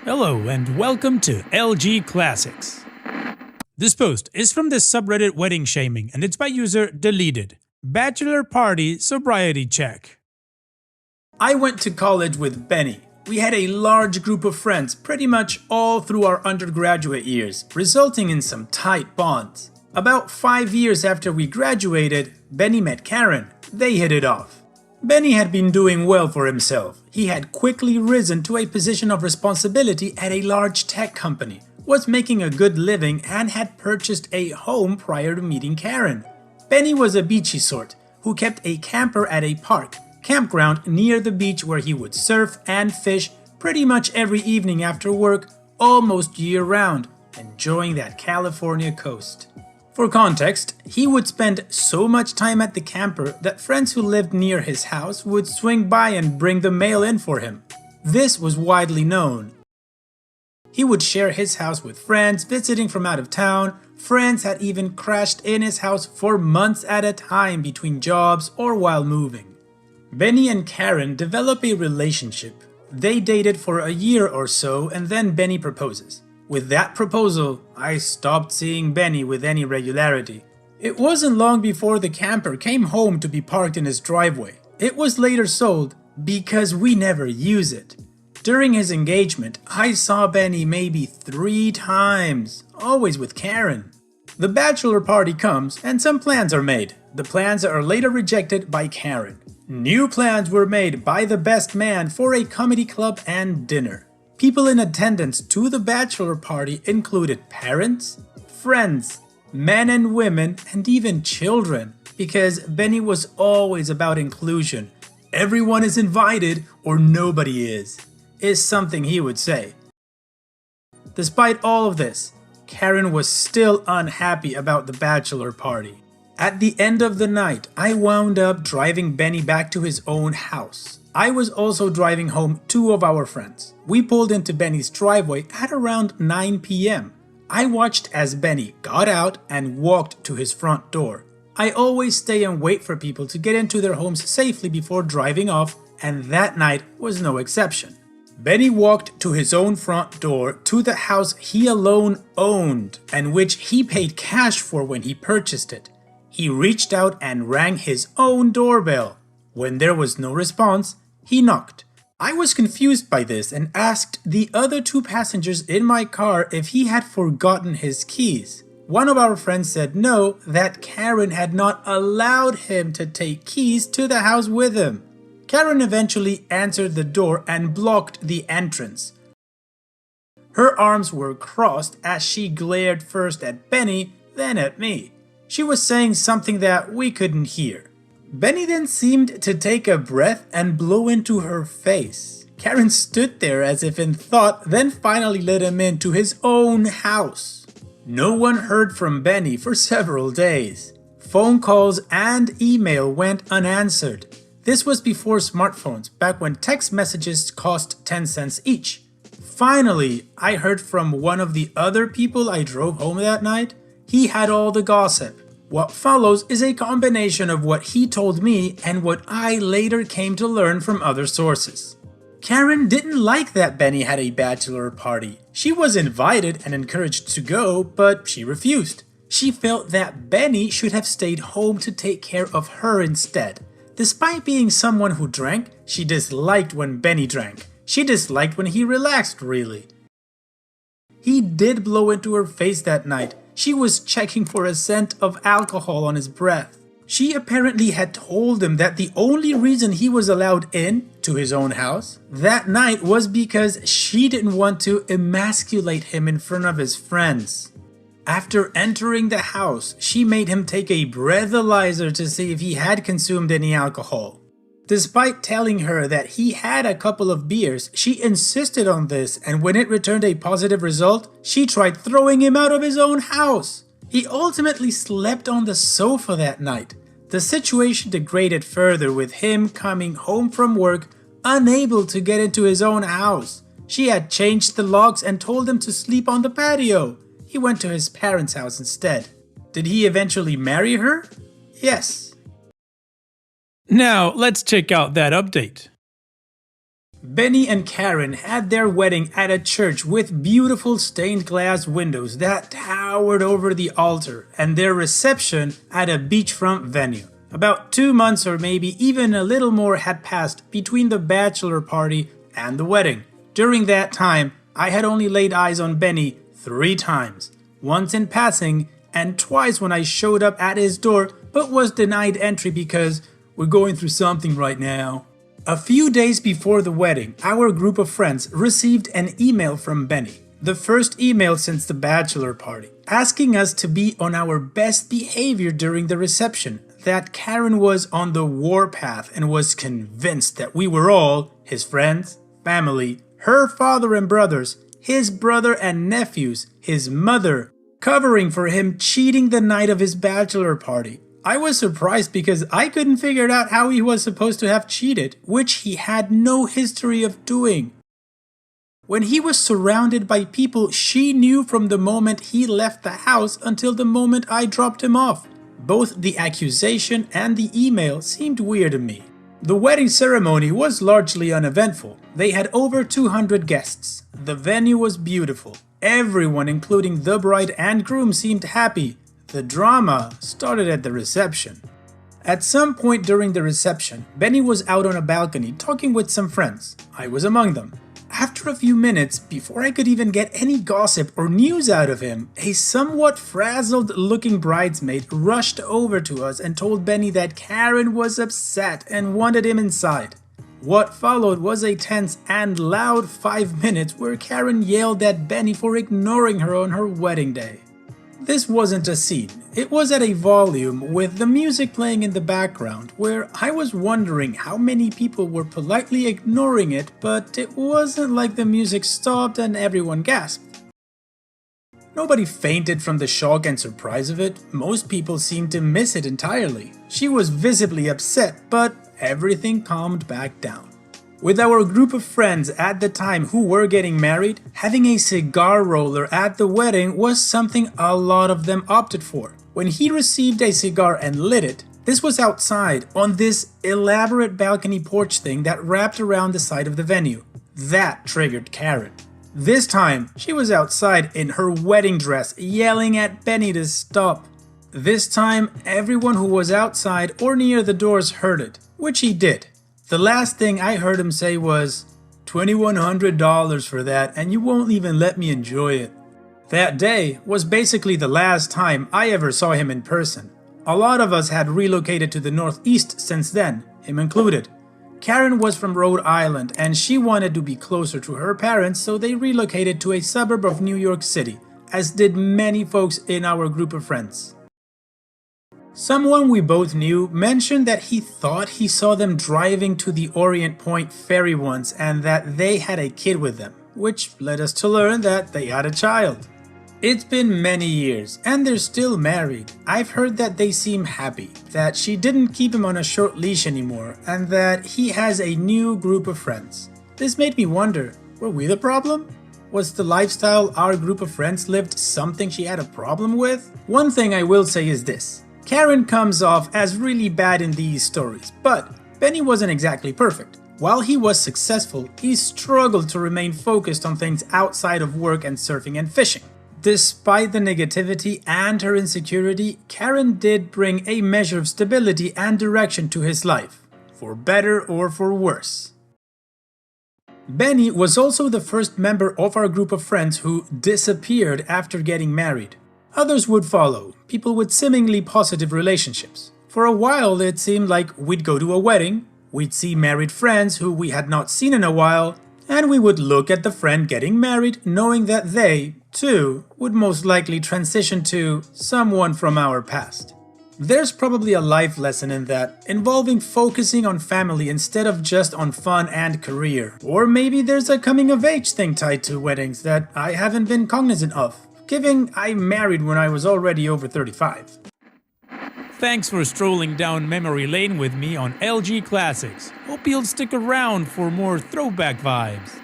Hello and welcome to LG Classics. This post is from the subreddit Wedding Shaming and it's by user Deleted. Bachelor Party Sobriety Check. I went to college with Benny. We had a large group of friends pretty much all through our undergraduate years, resulting in some tight bonds. About 5 years after we graduated, Benny met Karen. They hit it off. Benny had been doing well for himself. He had quickly risen to a position of responsibility at a large tech company, was making a good living, and had purchased a home prior to meeting Karen. Benny was a beachy sort, who kept a camper at a campground near the beach where he would surf and fish pretty much every evening after work, almost year-round, enjoying that California coast. For context, he would spend so much time at the camper that friends who lived near his house would swing by and bring the mail in for him. This was widely known. He would share his house with friends visiting from out of town. Friends had even crashed in his house for months at a time between jobs or while moving. Benny and Karen develop a relationship. They dated for a year or so and then Benny proposes. With that proposal, I stopped seeing Benny with any regularity. It wasn't long before the camper came home to be parked in his driveway. It was later sold because we never use it. During his engagement, I saw Benny maybe 3 times, always with Karen. The bachelor party comes and some plans are made. The plans are later rejected by Karen. New plans were made by the best man for a comedy club and dinner. People in attendance to the bachelor party included parents, friends, men and women, and even children, because Benny was always about inclusion. Everyone is invited or nobody is something he would say. Despite all of this, Karen was still unhappy about the bachelor party. At the end of the night, I wound up driving Benny back to his own house. I was also driving home 2 of our friends. We pulled into Benny's driveway at around 9 p.m. I watched as Benny got out and walked to his front door. I always stay and wait for people to get into their homes safely before driving off, and that night was no exception. Benny walked to his own front door to the house he alone owned and which he paid cash for when he purchased it. He reached out and rang his own doorbell. When there was no response, he knocked. I was confused by this and asked the other 2 passengers in my car if he had forgotten his keys. One of our friends said no, that Karen had not allowed him to take keys to the house with him. Karen eventually answered the door and blocked the entrance. Her arms were crossed as she glared first at Benny, then at me. She was saying something that we couldn't hear. Benny then seemed to take a breath and blow into her face. Karen stood there as if in thought, then finally let him into his own house. No one heard from Benny for several days. Phone calls and email went unanswered. This was before smartphones, back when text messages cost 10 cents each. Finally, I heard from one of the other people I drove home that night. He had all the gossip. What follows is a combination of what he told me and what I later came to learn from other sources. Karen didn't like that Benny had a bachelor party. She was invited and encouraged to go, but she refused. She felt that Benny should have stayed home to take care of her instead. Despite being someone who drank, she disliked when Benny drank. She disliked when he relaxed, really. He did blow into her face that night. She was checking for a scent of alcohol on his breath. She apparently had told him that the only reason he was allowed in to his own house that night was because she didn't want to emasculate him in front of his friends. After entering the house, she made him take a breathalyzer to see if he had consumed any alcohol. Despite telling her that he had a couple of beers, she insisted on this, and when it returned a positive result, she tried throwing him out of his own house. He ultimately slept on the sofa that night. The situation degraded further with him coming home from work, unable to get into his own house. She had changed the locks and told him to sleep on the patio. He went to his parents' house instead. Did he eventually marry her? Yes. Now, let's check out that update. Benny and Karen had their wedding at a church with beautiful stained glass windows that towered over the altar, and their reception at a beachfront venue. About 2 months or maybe even a little more had passed between the bachelor party and the wedding. During that time, I had only laid eyes on Benny 3 times, once in passing and twice when I showed up at his door but was denied entry because we're going through something right now. A few days before the wedding, our group of friends received an email from Benny, the first email since the bachelor party, asking us to be on our best behavior during the reception, that Karen was on the warpath and was convinced that we were all, his friends, family, her father and brothers, his brother and nephews, his mother, covering for him cheating the night of his bachelor party. I was surprised because I couldn't figure out how he was supposed to have cheated, which he had no history of doing. When he was surrounded by people she knew from the moment he left the house until the moment I dropped him off. Both the accusation and the email seemed weird to me. The wedding ceremony was largely uneventful. They had over 200 guests. The venue was beautiful. Everyone, including the bride and groom, seemed happy. The drama started at the reception. At some point during the reception, Benny was out on a balcony talking with some friends. I was among them. After a few minutes, before I could even get any gossip or news out of him, a somewhat frazzled-looking bridesmaid rushed over to us and told Benny that Karen was upset and wanted him inside. What followed was a tense and loud 5 minutes where Karen yelled at Benny for ignoring her on her wedding day. This wasn't a scene, it was at a volume with the music playing in the background where I was wondering how many people were politely ignoring it, but it wasn't like the music stopped and everyone gasped. Nobody fainted from the shock and surprise of it, most people seemed to miss it entirely. She was visibly upset, but everything calmed back down. With our group of friends at the time who were getting married, having a cigar roller at the wedding was something a lot of them opted for. When he received a cigar and lit it, this was outside on this elaborate balcony porch thing that wrapped around the side of the venue. That triggered Karen. This time, she was outside in her wedding dress yelling at Benny to stop. This time, everyone who was outside or near the doors heard it, which he did. The last thing I heard him say was, $2,100 for that and you won't even let me enjoy it. That day was basically the last time I ever saw him in person. A lot of us had relocated to the Northeast since then, him included. Karen was from Rhode Island and she wanted to be closer to her parents, so they relocated to a suburb of New York City, as did many folks in our group of friends. Someone we both knew mentioned that he thought he saw them driving to the Orient Point ferry once and that they had a kid with them, which led us to learn that they had a child. It's been many years, and they're still married. I've heard that they seem happy, that she didn't keep him on a short leash anymore, and that he has a new group of friends. This made me wonder, were we the problem? Was the lifestyle our group of friends lived something she had a problem with? One thing I will say is this. Karen comes off as really bad in these stories, but Benny wasn't exactly perfect. While he was successful, he struggled to remain focused on things outside of work and surfing and fishing. Despite the negativity and her insecurity, Karen did bring a measure of stability and direction to his life, for better or for worse. Benny was also the first member of our group of friends who disappeared after getting married. Others would follow, people with seemingly positive relationships. For a while it seemed like we'd go to a wedding, we'd see married friends who we had not seen in a while, and we would look at the friend getting married knowing that they, too, would most likely transition to someone from our past. There's probably a life lesson in that, involving focusing on family instead of just on fun and career. Or maybe there's a coming of age thing tied to weddings that I haven't been cognizant of, given I married when I was already over 35. Thanks for strolling down memory lane with me on LG Classics. Hope you'll stick around for more throwback vibes.